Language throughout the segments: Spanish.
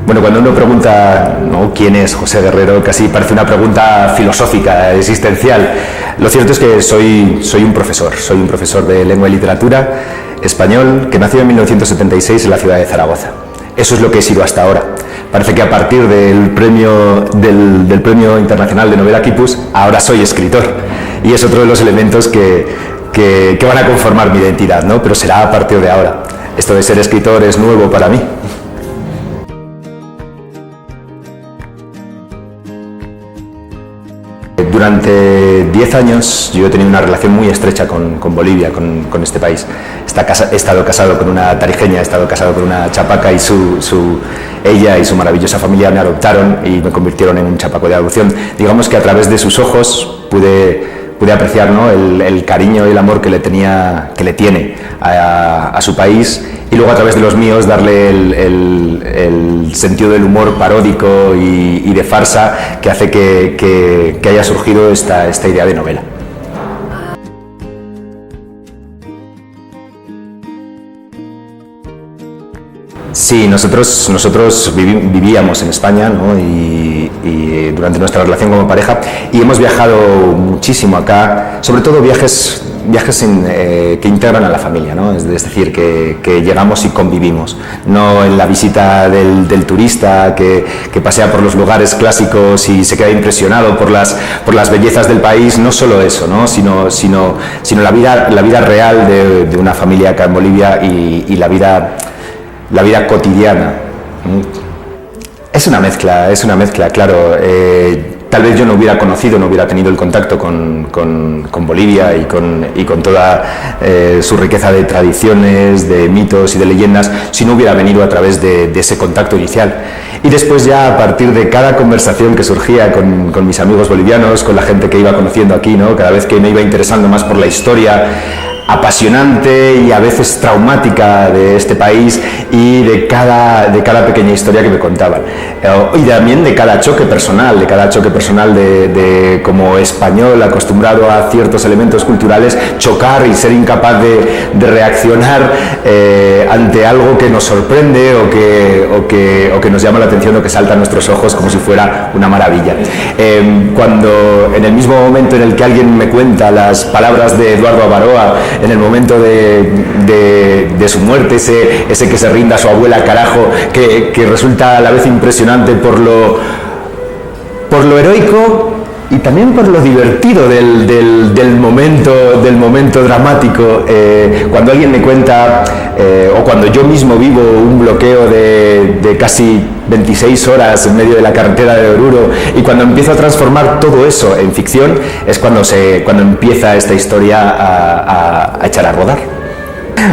Bueno, cuando uno pregunta, ¿no?, quién es José Guerrero, casi parece una pregunta filosófica, existencial. Lo cierto es que soy un profesor de lengua y literatura español que nació en 1976 en la ciudad de Zaragoza. Eso es lo que he sido hasta ahora. Parece que a partir del premio internacional de novela Quipus, ahora soy escritor. Y es otro de los elementos que van a conformar mi identidad, ¿no? Pero será a partir de ahora. Esto de ser escritor es nuevo para mí. Durante 10 años yo he tenido una relación muy estrecha con Bolivia, con este país. He estado casado con una tarijeña, he estado casado con una chapaca y ella y su maravillosa familia me adoptaron y me convirtieron en un chapaco de adopción. Digamos que a través de sus ojos pude apreciar, ¿no?, el cariño y el amor que le tiene a su país, y luego a través de los míos darle el sentido del humor paródico y de farsa que hace que haya surgido esta idea de novela. Sí, nosotros vivíamos en España, ¿no?, y durante nuestra relación como pareja, y hemos viajado muchísimo acá, sobre todo viajes que integran a la familia, ¿no? Es decir, que llegamos y convivimos, no en la visita del turista que pasea por los lugares clásicos y se queda impresionado por las bellezas del país, no solo eso, ¿no?, sino la vida real de una familia acá en Bolivia y la vida cotidiana. Es una mezcla, claro. Tal vez yo no hubiera tenido el contacto con Bolivia y con toda su riqueza de tradiciones, de mitos y de leyendas, si no hubiera venido a través de ese contacto inicial. Y después ya, a partir de cada conversación que surgía con mis amigos bolivianos, con la gente que iba conociendo aquí, ¿no?, cada vez que me iba interesando más por la historia apasionante y a veces traumática de este país y de cada pequeña historia que me contaban, y también de cada choque personal de como español acostumbrado a ciertos elementos culturales, chocar y ser incapaz de reaccionar ante algo que nos sorprende o que nos llama la atención o que salta a nuestros ojos como si fuera una maravilla. Cuando en el mismo momento en el que alguien me cuenta las palabras de Eduardo Abaroa en el momento de su muerte, ese que se rinda a su abuela, carajo, que resulta a la vez impresionante por lo heroico y también por lo divertido del momento dramático. Cuando alguien me cuenta, o cuando yo mismo vivo un bloqueo de casi 26 horas en medio de la carretera de Oruro, y cuando empiezo a transformar todo eso en ficción, es cuando empieza esta historia a echar a rodar.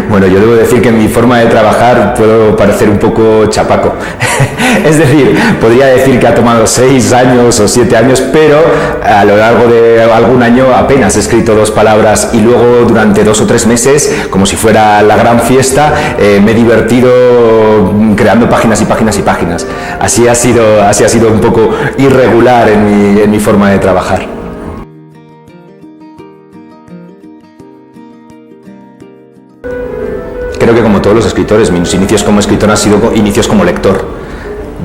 Bueno, yo debo decir que en mi forma de trabajar puedo parecer un poco chapaco. Es decir, podría decir que ha tomado 6 años o 7 años, pero a lo largo de algún año apenas he escrito 2 palabras, y luego durante 2 o 3 meses, como si fuera la gran fiesta, me he divertido creando páginas y páginas y páginas. Así ha sido un poco irregular en mi forma de trabajar. Creo que, como todos los escritores, mis inicios como escritor han sido inicios como lector,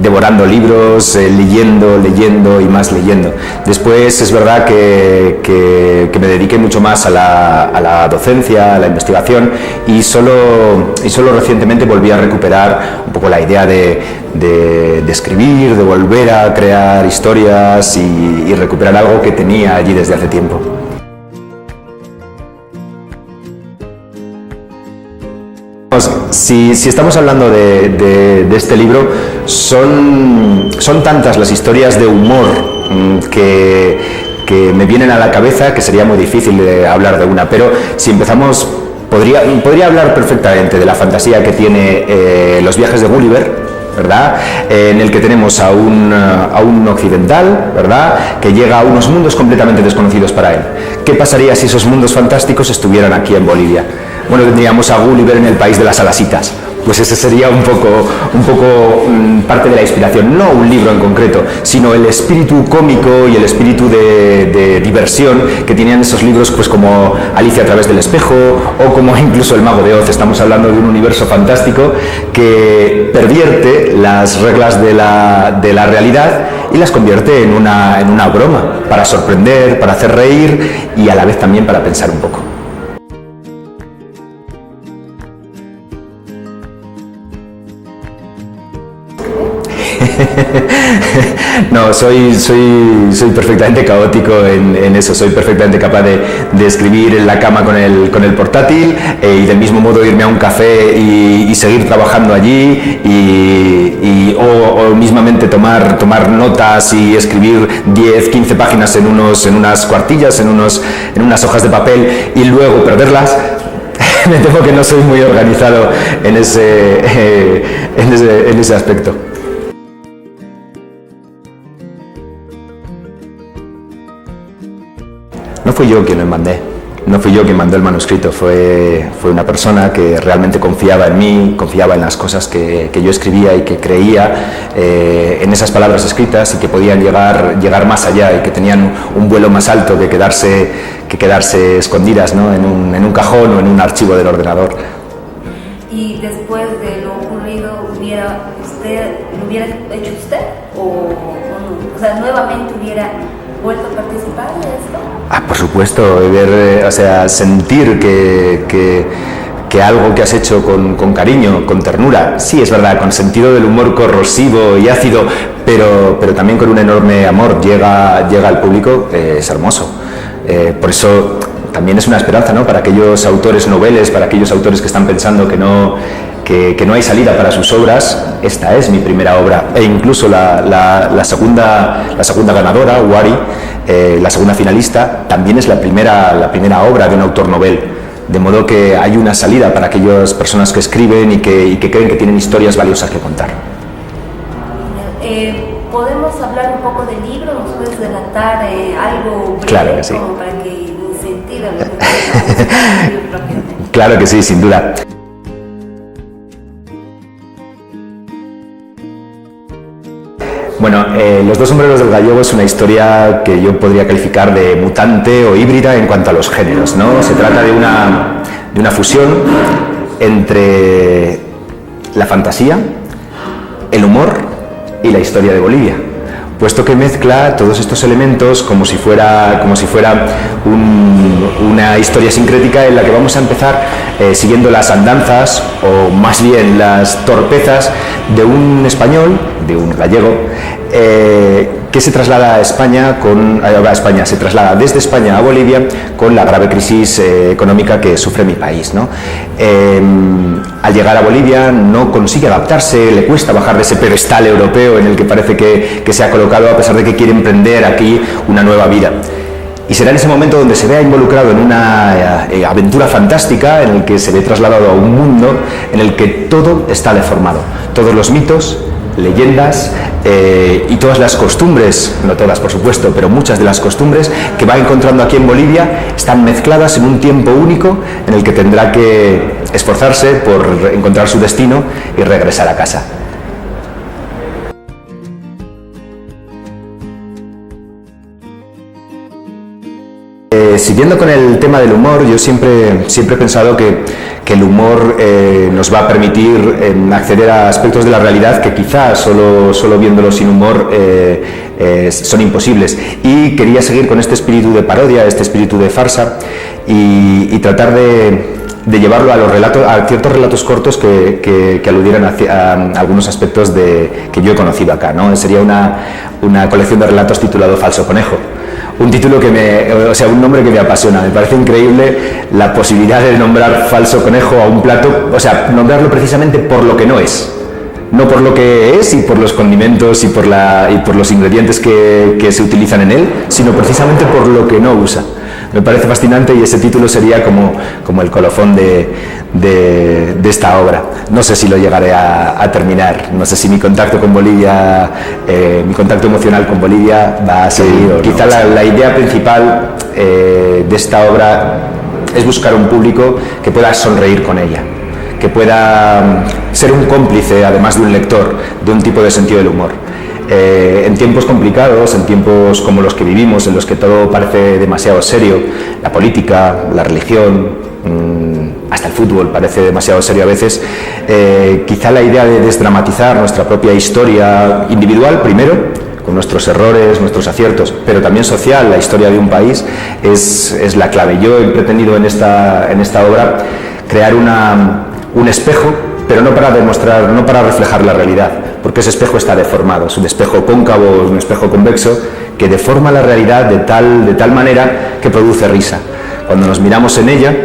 devorando libros, leyendo y más leyendo. Después es verdad que me dediqué mucho más a la docencia, a la investigación, y solo recientemente volví a recuperar un poco la idea de escribir, de volver a crear historias y recuperar algo que tenía allí desde hace tiempo. Si estamos hablando de este libro, son tantas las historias de humor que me vienen a la cabeza que sería muy difícil de hablar de una, pero si empezamos, podría hablar perfectamente de la fantasía que tiene Los viajes de Gulliver, ¿verdad?, en el que tenemos a un occidental, ¿verdad?, que llega a unos mundos completamente desconocidos para él. ¿Qué pasaría si esos mundos fantásticos estuvieran aquí en Bolivia? Bueno, tendríamos a Gulliver en el país de las alasitas, pues ese sería un poco parte de la inspiración. No un libro en concreto, sino el espíritu cómico y el espíritu de diversión que tenían esos libros, pues como Alicia a través del espejo o como incluso El Mago de Oz. Estamos hablando de un universo fantástico que pervierte las reglas de la realidad y las convierte en una broma para sorprender, para hacer reír y a la vez también para pensar un poco. No, soy perfectamente caótico en eso, soy perfectamente capaz de escribir en la cama con el portátil y del mismo modo irme a un café y seguir trabajando allí o mismamente tomar notas y escribir 10, 15 páginas en unas cuartillas, en unas hojas de papel y luego perderlas. Me temo que no soy muy organizado en ese aspecto. No fui yo quien lo mandé, no fui yo quien mandó el manuscrito, fue una persona que realmente confiaba en mí, confiaba en las cosas que yo escribía y que creía en esas palabras escritas y que podían llegar más allá y que tenían un vuelo más alto que quedarse escondidas, ¿no? en un cajón o en un archivo del ordenador. ¿Y después de lo ocurrido lo hubiera hecho usted o no? O sea, nuevamente hubiera vuelto a participar de esto? Por supuesto, sentir que algo que has hecho con cariño, con ternura, sí, es verdad, con sentido del humor corrosivo y ácido, pero también con un enorme amor llega al público, es hermoso. Por eso también es una esperanza, ¿no? Para aquellos autores noveles, para aquellos autores que están pensando que no hay salida para sus obras. Esta es mi primera obra e incluso la segunda ganadora, Wari, la segunda finalista, también es la primera obra de un autor novel, de modo que hay una salida para aquellas personas que escriben y que creen que tienen historias valiosas que contar. ¿Podemos hablar un poco del libro? ¿Nos puedes relatar algo breve, claro que sí, como para que incentive a los lectores? Claro que sí, sin duda. Bueno, Los dos sombreros del gallego es una historia que yo podría calificar de mutante o híbrida en cuanto a los géneros, ¿no? Se trata de una fusión entre la fantasía, el humor y la historia de Bolivia, puesto que mezcla todos estos elementos como si fuera una historia sincrética en la que vamos a empezar siguiendo las andanzas o más bien las torpezas de un español, de un gallego, que se traslada a España se traslada desde España a Bolivia con la grave crisis económica que sufre mi país, ¿no? Al llegar a Bolivia no consigue adaptarse, le cuesta bajar de ese pedestal europeo en el que parece que se ha colocado, a pesar de que quiere emprender aquí una nueva vida. Y será en ese momento donde se vea involucrado en una aventura fantástica, en el que se ve trasladado a un mundo en el que todo está deformado. Todos los mitos, leyendas y todas las costumbres, no todas por supuesto, pero muchas de las costumbres que va encontrando aquí en Bolivia están mezcladas en un tiempo único en el que tendrá que esforzarse por encontrar su destino y regresar a casa. Siguiendo con el tema del humor, yo siempre he pensado que el humor nos va a permitir acceder a aspectos de la realidad que quizás solo viéndolo sin humor son imposibles. Y quería seguir con este espíritu de parodia, este espíritu de farsa y tratar de llevarlo a ciertos relatos cortos que aludieran a algunos aspectos que yo he conocido acá, ¿no? Sería una colección de relatos titulado Falso Conejo. Un título un nombre que me apasiona. Me parece increíble la posibilidad de nombrar falso conejo a un plato, nombrarlo precisamente por lo que no es. No por lo que es y por los condimentos y por los ingredientes que se utilizan en él, sino precisamente por lo que no usa. Me parece fascinante y ese título sería como el colofón de esta obra. No sé si lo llegaré a terminar, no sé si mi contacto con Bolivia, mi contacto emocional con Bolivia va a seguir. Sí, quizá la idea principal de esta obra es buscar un público que pueda sonreír con ella, que pueda ser un cómplice, además de un lector, de un tipo de sentido del humor. En tiempos complicados, en tiempos como los que vivimos, en los que todo parece demasiado serio, la política, la religión, hasta el fútbol parece demasiado serio a veces, quizá la idea de desdramatizar nuestra propia historia individual primero, con nuestros errores, nuestros aciertos, pero también social, la historia de un país, es la clave. Yo he pretendido en esta obra crear un espejo, pero no para demostrar, no para reflejar la realidad, porque ese espejo está deformado, es un espejo cóncavo, un espejo convexo, que deforma la realidad de tal manera que produce risa. Cuando nos miramos en ella,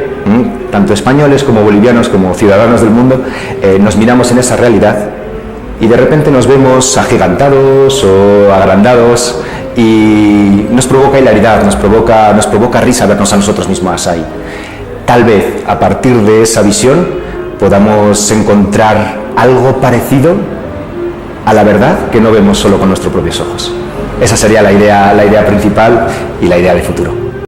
tanto españoles como bolivianos, como ciudadanos del mundo, nos miramos en esa realidad y de repente nos vemos agigantados o agrandados y nos provoca hilaridad, nos provoca risa vernos a nosotros mismos ahí. Tal vez a partir de esa visión podamos encontrar algo parecido a la verdad que no vemos solo con nuestros propios ojos. Esa sería la idea principal y la idea de futuro.